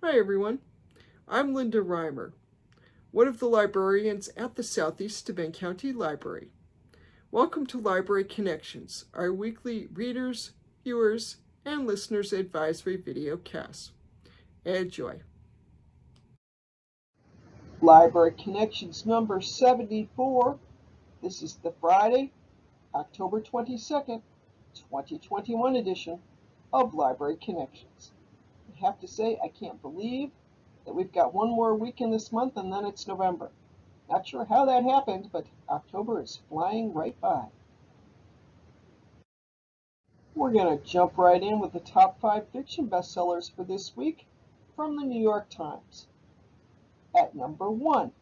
Hi everyone, I'm Linda Reimer, one of the librarians at the Southeast Steuben County Library. Welcome to Library Connections, our weekly readers, viewers, and listeners advisory video cast. Enjoy. Library Connections number 74. This is the Friday, October 22nd, 2021 edition of Library Connections. I have to say, I can't believe that we've got one more week in this month and then it's November. Not sure how that happened, but October is flying right by. We're going to jump right in with the top 5 fiction bestsellers for this week from the New York Times. At number 1,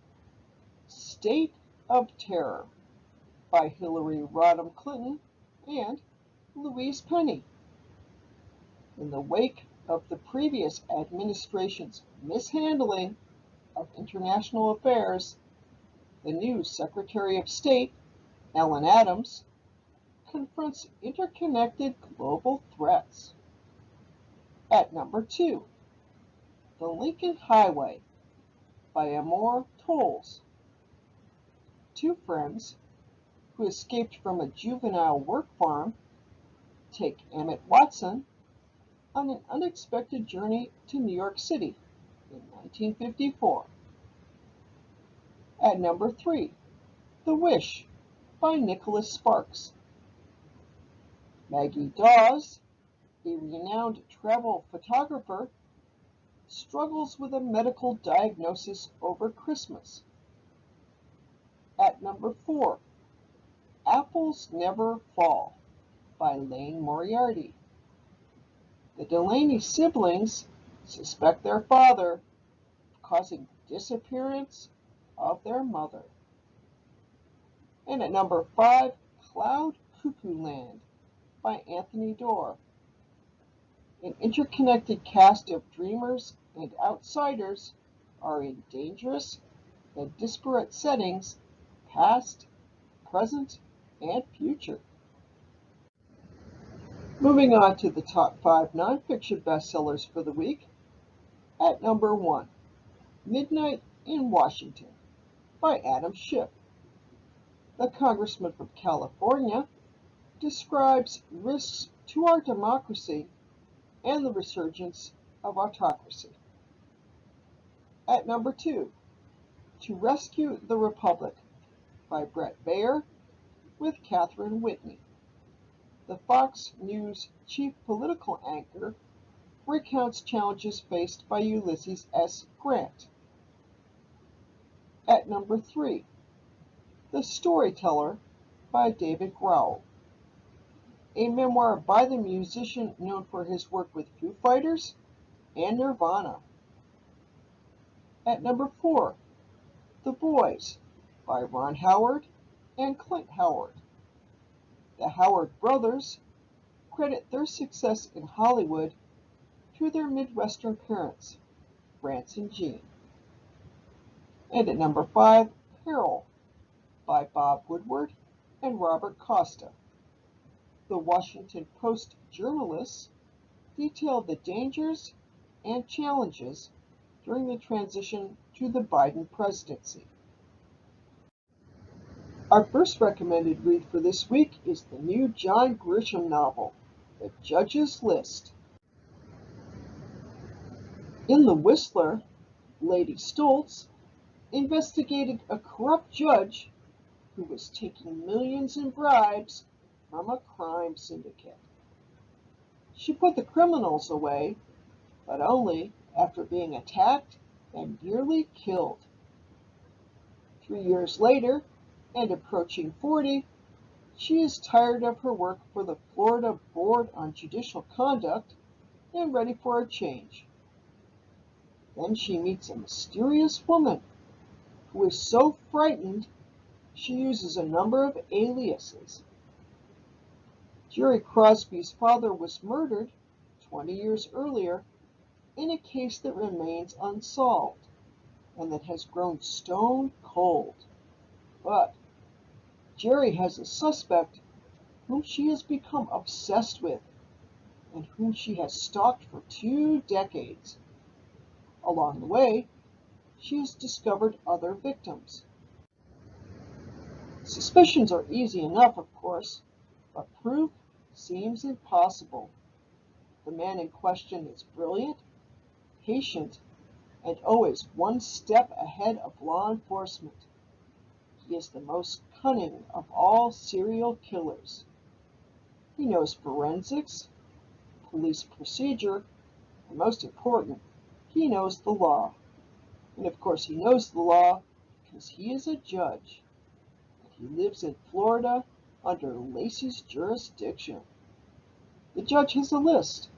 State of Terror by Hillary Rodham Clinton and Louise Penny. In the wake of the previous administration's mishandling of international affairs, the new Secretary of State, Ellen Adams, confronts interconnected global threats. At number 2, The Lincoln Highway by Amor Towles. Two friends who escaped from a juvenile work farm take Emmett Watson on an unexpected journey to New York City in 1954. At number 3, The Wish by Nicholas Sparks. Maggie Dawes, a renowned travel photographer, struggles with a medical diagnosis over Christmas. At number 4, Apples Never Fall by Lane Moriarty. The Delaney siblings suspect their father of causing the disappearance of their mother. And at number 5, Cloud Cuckoo Land by Anthony Doerr. An interconnected cast of dreamers and outsiders are in dangerous and disparate settings, past, present, and future. Moving on to the top 5 nonfiction bestsellers for the week. At number 1, Midnight in Washington by Adam Schiff. The congressman from California describes risks to our democracy and the resurgence of autocracy. At number 2, To Rescue the Republic by Brett Baer with Catherine Whitney. The Fox News chief political anchor recounts challenges faced by Ulysses S. Grant. At number 3, The Storyteller by David Grohl. A memoir by the musician known for his work with Foo Fighters and Nirvana. At number 4, The Boys by Ron Howard and Clint Howard. The Howard brothers credit their success in Hollywood to their Midwestern parents, Rance and Jean. And at number 5, Peril by Bob Woodward and Robert Costa. The Washington Post journalists detail the dangers and challenges during the transition to the Biden presidency. Our first recommended read for this week is the new John Grisham novel, The Judge's List. In The Whistler, Lady Stoltz investigated a corrupt judge who was taking millions in bribes from a crime syndicate. She put the criminals away, but only after being attacked and nearly killed. 3 years later, and approaching 40, she is tired of her work for the Florida Board on Judicial Conduct and ready for a change. Then she meets a mysterious woman who is so frightened she uses a number of aliases. Jerry Crosby's father was murdered 20 years earlier in a case that remains unsolved and that has grown stone cold. But Jerry has a suspect whom she has become obsessed with and whom she has stalked for 2 decades. Along the way, she has discovered other victims. Suspicions are easy enough, of course, but proof seems impossible. The man in question is brilliant, patient, and always one step ahead of law enforcement. He is the most cunning of all serial killers. He knows forensics, police procedure, and most important, he knows the law. And of course, he knows the law because he is a judge. And he lives in Florida under Lacey's jurisdiction. The judge has a list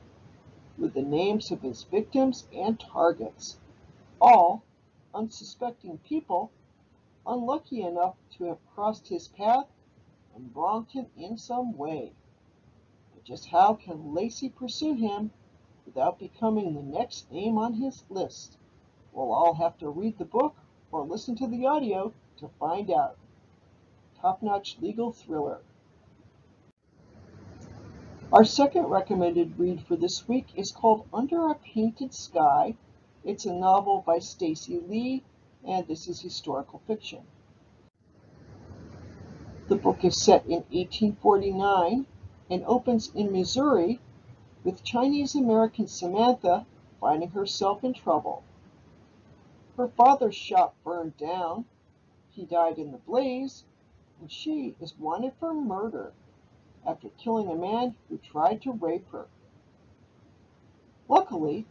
with the names of his victims and targets, all unsuspecting people unlucky enough to have crossed his path and wronged him in some way. But just how can Lacey pursue him without becoming the next name on his list? We'll all have to read the book or listen to the audio to find out. Top-notch legal thriller. Our second recommended read for this week is called Under a Painted Sky. It's a novel by Stacy Lee, and this is historical fiction. The book is set in 1849 and opens in Missouri with Chinese-American Samantha finding herself in trouble. Her father's shop burned down, he died in the blaze, and she is wanted for murder after killing a man who tried to rape her. Luckily,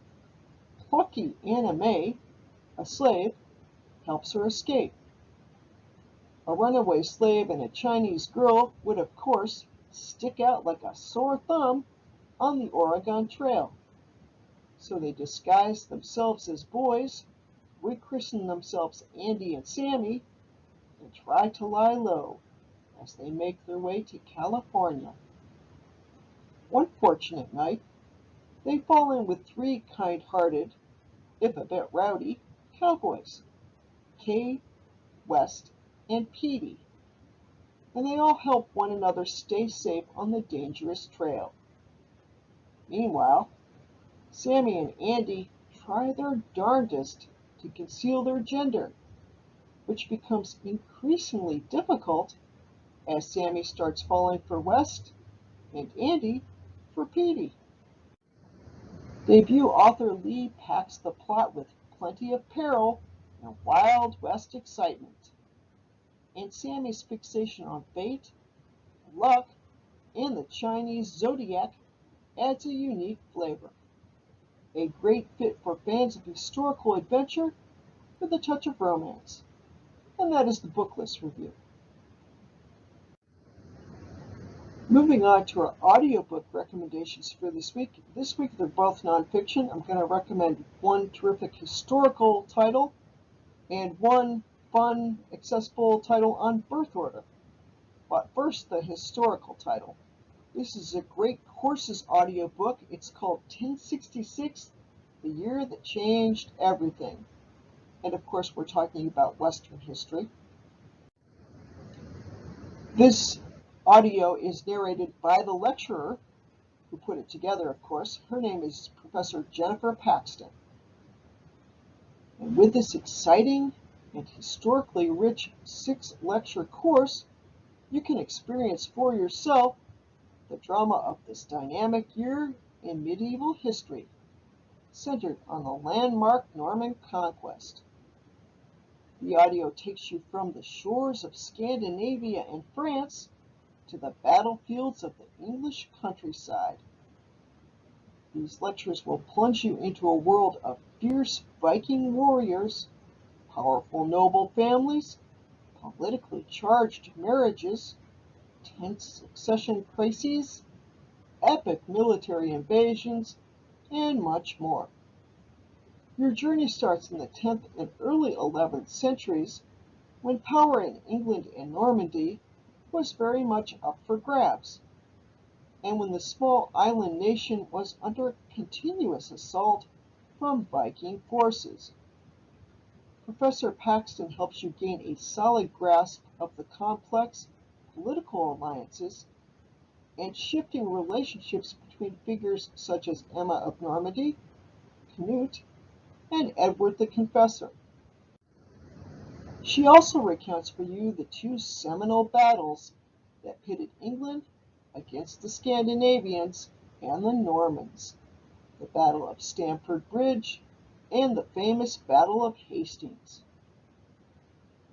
plucky Anna May, a slave, helps her escape. A runaway slave and a Chinese girl would, of course, stick out like a sore thumb on the Oregon Trail. So they disguise themselves as boys, rechristen themselves Andy and Sammy, and try to lie low as they make their way to California. One fortunate night, they fall in with three kind-hearted, if a bit rowdy, cowboys, Kay, West, and Petey, and they all help one another stay safe on the dangerous trail. Meanwhile, Sammy and Andy try their darndest to conceal their gender, which becomes increasingly difficult as Sammy starts falling for West and Andy for Petey. Debut author Lee packs the plot with plenty of peril and Wild West excitement. And Sammy's fixation on fate, luck, and the Chinese zodiac adds a unique flavor. A great fit for fans of historical adventure with a touch of romance. And that is the book list review. Moving on to our audiobook recommendations for this week. This week they're both nonfiction. I'm going to recommend one terrific historical title and one fun, accessible title on birth order. But first, the historical title. This is a great courses audiobook. It's called 1066, The Year That Changed Everything. And of course, we're talking about Western history. This audio is narrated by the lecturer who put it together, of course. Her name is Professor Jennifer Paxton. And with this exciting and historically rich 6-lecture course, you can experience for yourself the drama of this dynamic year in medieval history, centered on the landmark Norman conquest. The audio takes you from the shores of Scandinavia and France to the battlefields of the English countryside. These lectures will plunge you into a world of fierce Viking warriors, powerful noble families, politically charged marriages, tense succession crises, epic military invasions, and much more. Your journey starts in the 10th and early 11th centuries, when power in England and Normandy was very much up for grabs, and when the small island nation was under continuous assault from Viking forces. Professor Paxton helps you gain a solid grasp of the complex political alliances and shifting relationships between figures such as Emma of Normandy, Canute, and Edward the Confessor. She also recounts for you the two seminal battles that pitted England against the Scandinavians and the Normans, the Battle of Stamford Bridge and the famous Battle of Hastings.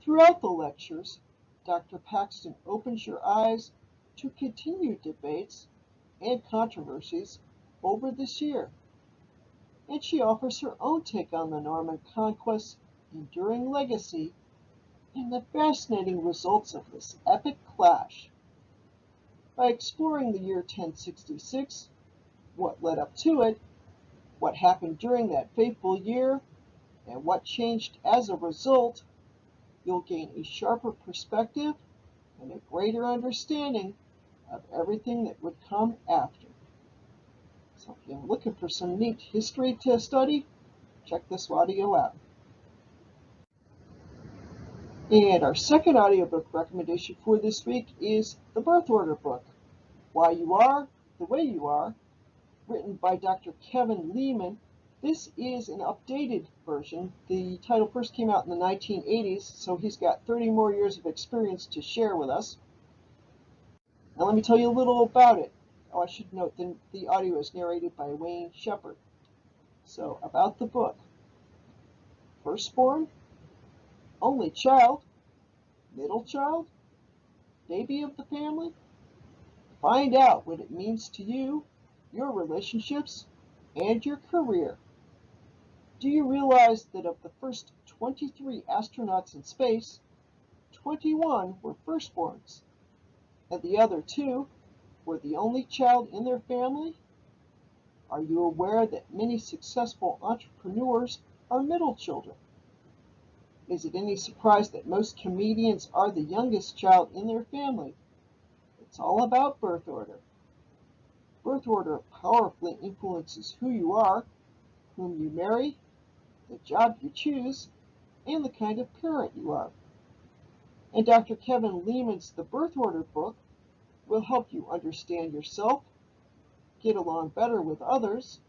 Throughout the lectures, Dr. Paxton opens your eyes to continued debates and controversies over this year, and she offers her own take on the Norman conquest's enduring legacy and the fascinating results of this epic clash. By exploring the year 1066, what led up to it, what happened during that fateful year, and what changed as a result, you'll gain a sharper perspective and a greater understanding of everything that would come after. So if you're looking for some neat history to study, check this audio out. And our second audiobook recommendation for this week is the Birth Order book, Why You Are the Way You Are, written by Dr. Kevin Lehman. This is an updated version. The title first came out in the 1980s, so he's got 30 more years of experience to share with us. Now let me tell you a little about it. Oh, I should note that the audio is narrated by Wayne Shepard. So, about the book. Firstborn, only child, middle child, baby of the family? Find out what it means to you, your relationships, and your career. Do you realize that of the first 23 astronauts in space, 21 were firstborns, and the other 2 were the only child in their family? Are you aware that many successful entrepreneurs are middle children? Is it any surprise that most comedians are the youngest child in their family? It's all about birth order. Birth order powerfully influences who you are, whom you marry, the job you choose, and the kind of parent you are. And Dr. Kevin Lehman's The Birth Order book will help you understand yourself, get along better with others,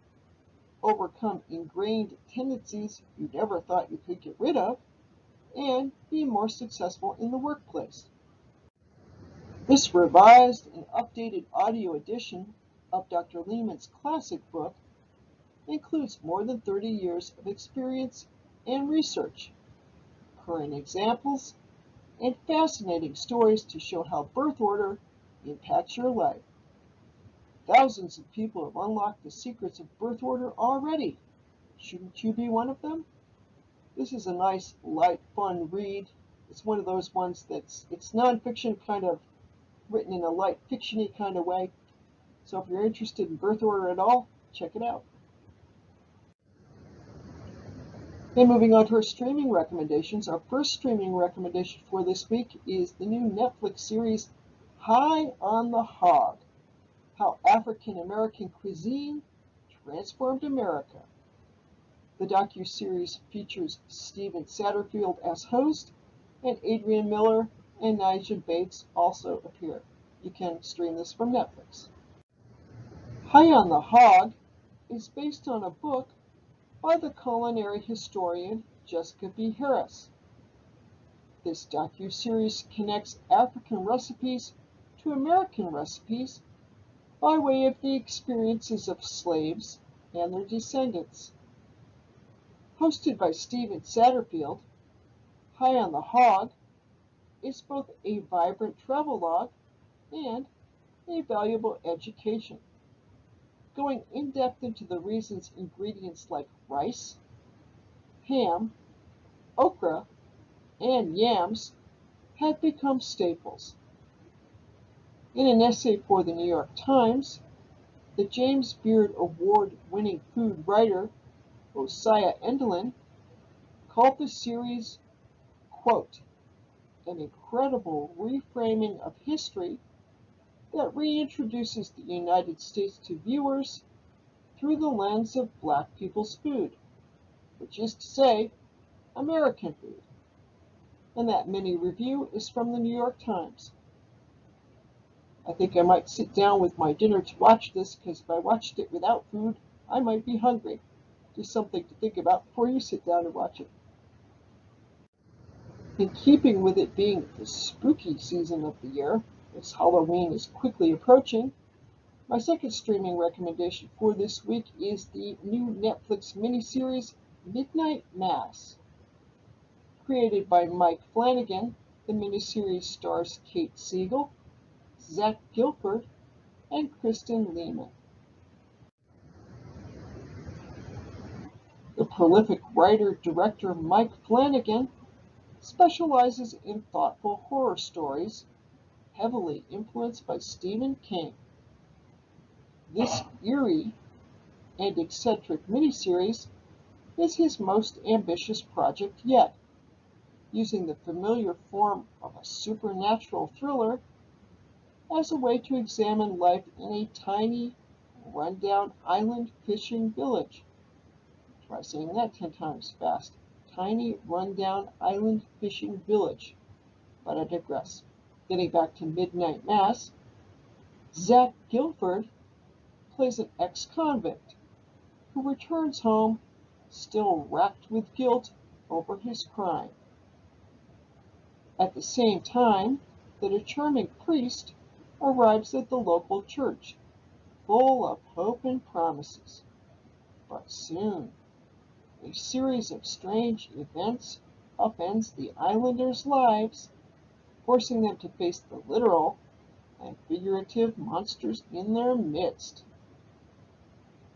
overcome ingrained tendencies you never thought you could get rid of, and be more successful in the workplace. This revised and updated audio edition of Dr. Lehman's classic book includes more than 30 years of experience and research, current examples, and fascinating stories to show how birth order impacts your life. Thousands of people have unlocked the secrets of birth order already. Shouldn't you be one of them? This is a nice, light, fun read. It's one of those ones it's nonfiction, kind of written in a light fiction-y kind of way. So if you're interested in birth order at all, check it out. And moving on to our streaming recommendations. Our first streaming recommendation for this week is the new Netflix series High on the Hog: How African American Cuisine Transformed America. The docuseries features Stephen Satterfield as host, and Adrian Miller and Nigel Bates also appear. You can stream this from Netflix. High on the Hog is based on a book by the culinary historian Jessica B. Harris. This docuseries connects African recipes to American recipes by way of the experiences of slaves and their descendants. Hosted by Stephen Satterfield, High on the Hog is both a vibrant travelogue and a valuable education, going in-depth into the reasons ingredients like rice, ham, okra, and yams have become staples. In an essay for the New York Times, the James Beard Award-winning food writer Osiah Endelin called the series, quote, an incredible reframing of history that reintroduces the United States to viewers through the lens of Black people's food, which is to say, American food. And that mini review is from the New York Times. I think I might sit down with my dinner to watch this, because if I watched it without food, I might be hungry. Just something to think about before you sit down and watch it. In keeping with it being the spooky season of the year, as Halloween is quickly approaching, my second streaming recommendation for this week is the new Netflix miniseries Midnight Mass. Created by Mike Flanagan, the miniseries stars Kate Siegel, Zach Gilford, and Kristen Lehman. The prolific writer-director Mike Flanagan specializes in thoughtful horror stories, heavily influenced by Stephen King. This eerie and eccentric miniseries is his most ambitious project yet, using the familiar form of a supernatural thriller as a way to examine life in a tiny, rundown island fishing village. Try saying that 10 times fast. Tiny, rundown island fishing village. But I digress. Getting back to Midnight Mass, Zach Gilford plays an ex-convict who returns home still racked with guilt over his crime. At the same time that a charming priest arrives at the local church, full of hope and promises. But soon, a series of strange events upends the islanders' lives, forcing them to face the literal and figurative monsters in their midst.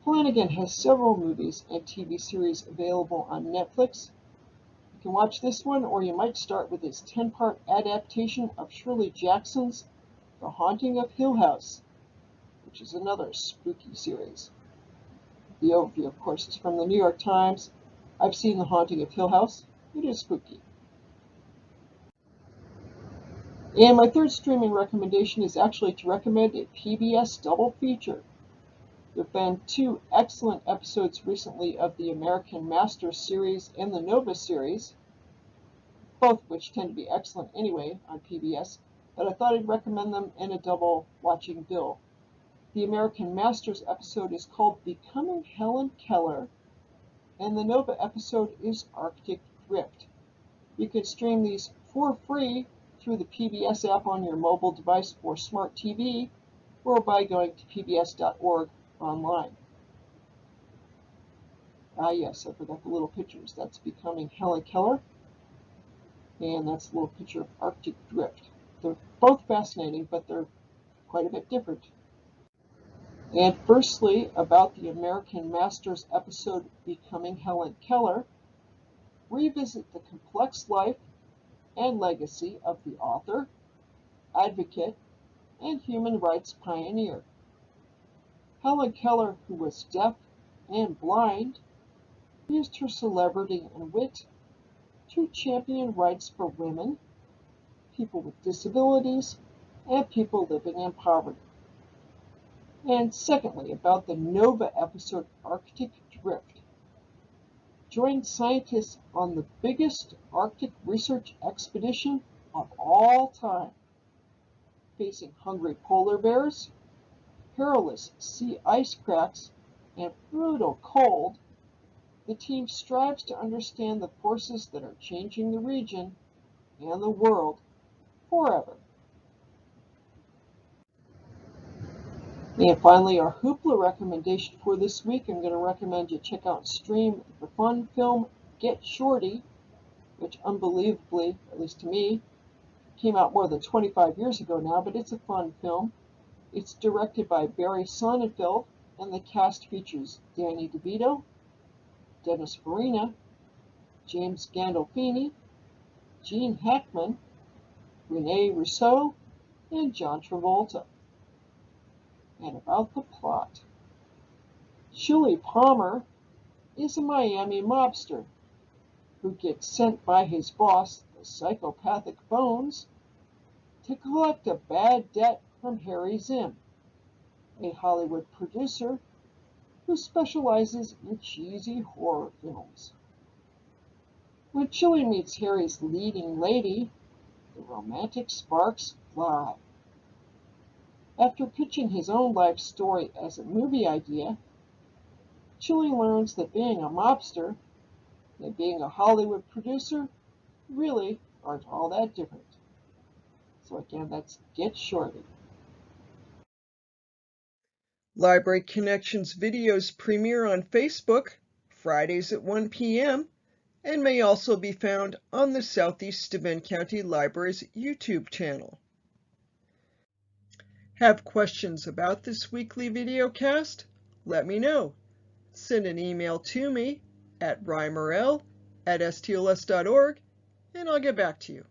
Flanagan has several movies and TV series available on Netflix. You can watch this one, or you might start with his 10-part adaptation of Shirley Jackson's The Haunting of Hill House, which is another spooky series. The overview, of course, is from the New York Times. I've seen The Haunting of Hill House. It is spooky. And my third streaming recommendation is actually to recommend a PBS double feature. There have been 2 excellent episodes recently of the American Masters series and the Nova series, both of which tend to be excellent anyway on PBS, but I thought I'd recommend them in a double watching bill. The American Masters episode is called Becoming Helen Keller, and the Nova episode is Arctic Drift. You can stream these for free through the PBS app on your mobile device or smart TV, or by going to pbs.org online. Yes, I forgot the little pictures. That's Becoming Helen Keller, and that's a little picture of Arctic Drift. They're both fascinating, but they're quite a bit different. And firstly, about the American Masters episode Becoming Helen Keller, revisit the complex life and legacy of the author, advocate, and human rights pioneer. Helen Keller, who was deaf and blind, used her celebrity and wit to champion rights for women, people with disabilities, and people living in poverty. And secondly, about the Nova episode Arctic Drift. Join scientists on the biggest Arctic research expedition of all time. Facing hungry polar bears, perilous sea ice cracks, and brutal cold, the team strives to understand the forces that are changing the region and the world forever. And finally, our Hoopla recommendation for this week, I'm going to recommend you check out and stream the fun film Get Shorty, which unbelievably, at least to me, came out more than 25 years ago now, but it's a fun film. It's directed by Barry Sonnenfeld, and the cast features Danny DeVito, Dennis Farina, James Gandolfini, Gene Hackman, Rene Russo, and John Travolta. And about the plot. Chili Palmer is a Miami mobster who gets sent by his boss, the psychopathic Bones, to collect a bad debt from Harry Zim, a Hollywood producer who specializes in cheesy horror films. When Chili meets Harry's leading lady, the romantic sparks fly. After pitching his own life story as a movie idea, Chili learns that being a mobster and being a Hollywood producer really aren't all that different. So again, that's Get Shorty. Library Connections videos premiere on Facebook Fridays at 1 p.m. and may also be found on the Southeast Steuben County Library's YouTube channel. Have questions about this weekly videocast? Let me know. Send an email to me at reimerl@stls.org and I'll get back to you.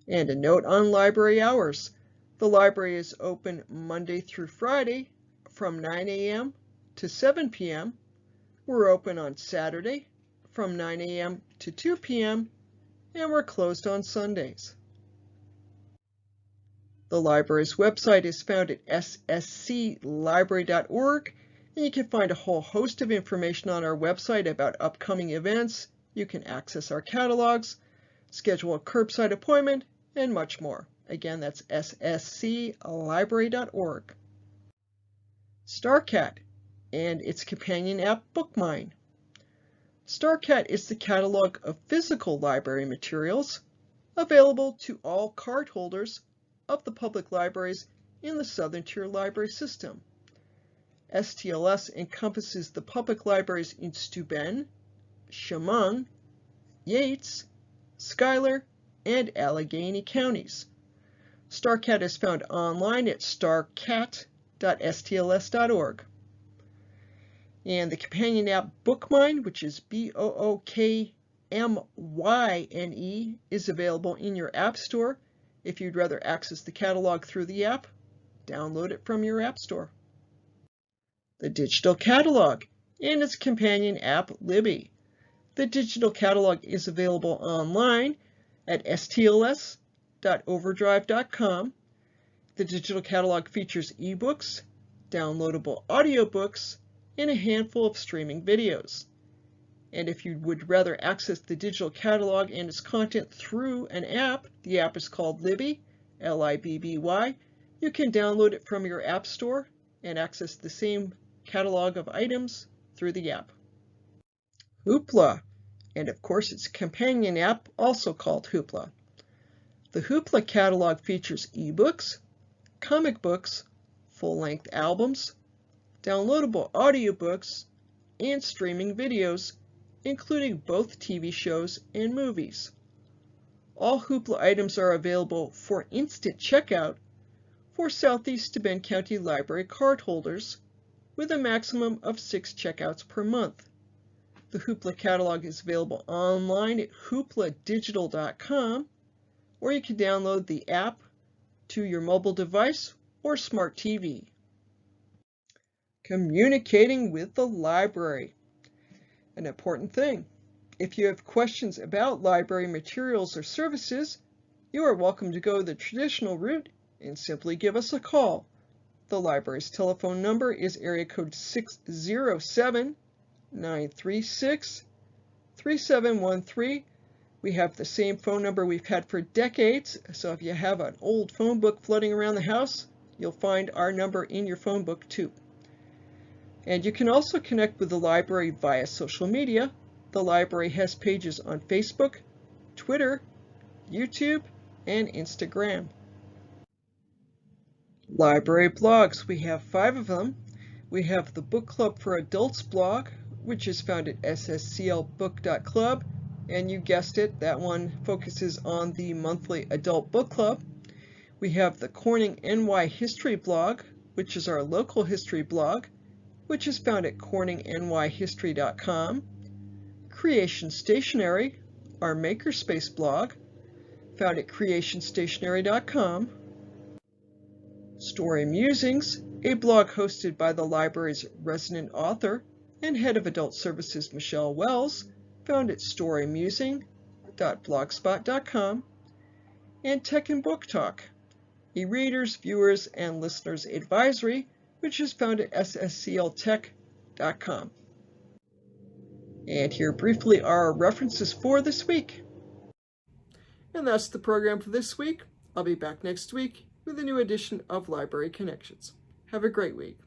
And a note on library hours. The library is open Monday through Friday from 9 a.m. to 7 p.m. We're open on Saturday from 9 a.m. to 2 p.m. and we're closed on Sundays. The library's website is found at ssclibrary.org, and you can find a whole host of information on our website about upcoming events. You can access our catalogs, schedule a curbside appointment, and much more. Again, that's ssclibrary.org. StarCat and its companion app BookMine. StarCat is the catalog of physical library materials available to all card holders of the public libraries in the Southern Tier Library System. STLS encompasses the public libraries in Steuben, Chemung, Yates, Schuyler, and Allegheny counties. StarCat is found online at starcat.stls.org. And the companion app BookMine, which is BookMyne, is available in your App Store. If you'd rather access the catalog through the app, download it from your App Store. The digital catalog and its companion app Libby. The digital catalog is available online at stls.overdrive.com. The digital catalog features eBooks, downloadable audiobooks, and a handful of streaming videos. And if you would rather access the digital catalog and its content through an app, the app is called Libby, Libby. You can download it from your App Store and access the same catalog of items through the app. Hoopla, and of course its companion app, also called Hoopla. The Hoopla catalog features eBooks, comic books, full-length albums, downloadable audiobooks, and streaming videos, including both TV shows and movies. All Hoopla items are available for instant checkout for Southeast Steuben County Library cardholders, with a maximum of 6 checkouts per month. The Hoopla catalog is available online at hoopladigital.com, or you can download the app to your mobile device or smart TV. Communicating with the library. An important thing. If you have questions about library materials or services, you are welcome to go the traditional route and simply give us a call. The library's telephone number is area code 607-936-3713. We have the same phone number we've had for decades, so if you have an old phone book floating around the house, you'll find our number in your phone book too. And you can also connect with the library via social media. The library has pages on Facebook, Twitter, YouTube, and Instagram. Library blogs. We have 5 of them. We have the Book Club for Adults blog, which is found at ssclbook.club. And you guessed it, that one focuses on the monthly adult book club. We have the Corning NY History blog, which is our local history blog, which is found at corningnyhistory.com. Creation Stationery, our makerspace blog, found at creationstationery.com. Story Musings, a blog hosted by the library's resident author and head of adult services Michelle Wells, found at storymusing.blogspot.com. And Tech and Book Talk, a readers, viewers, and listeners advisory, which is found at sscltech.com. And here briefly are our references for this week. And that's the program for this week. I'll be back next week with a new edition of Library Connections. Have a great week.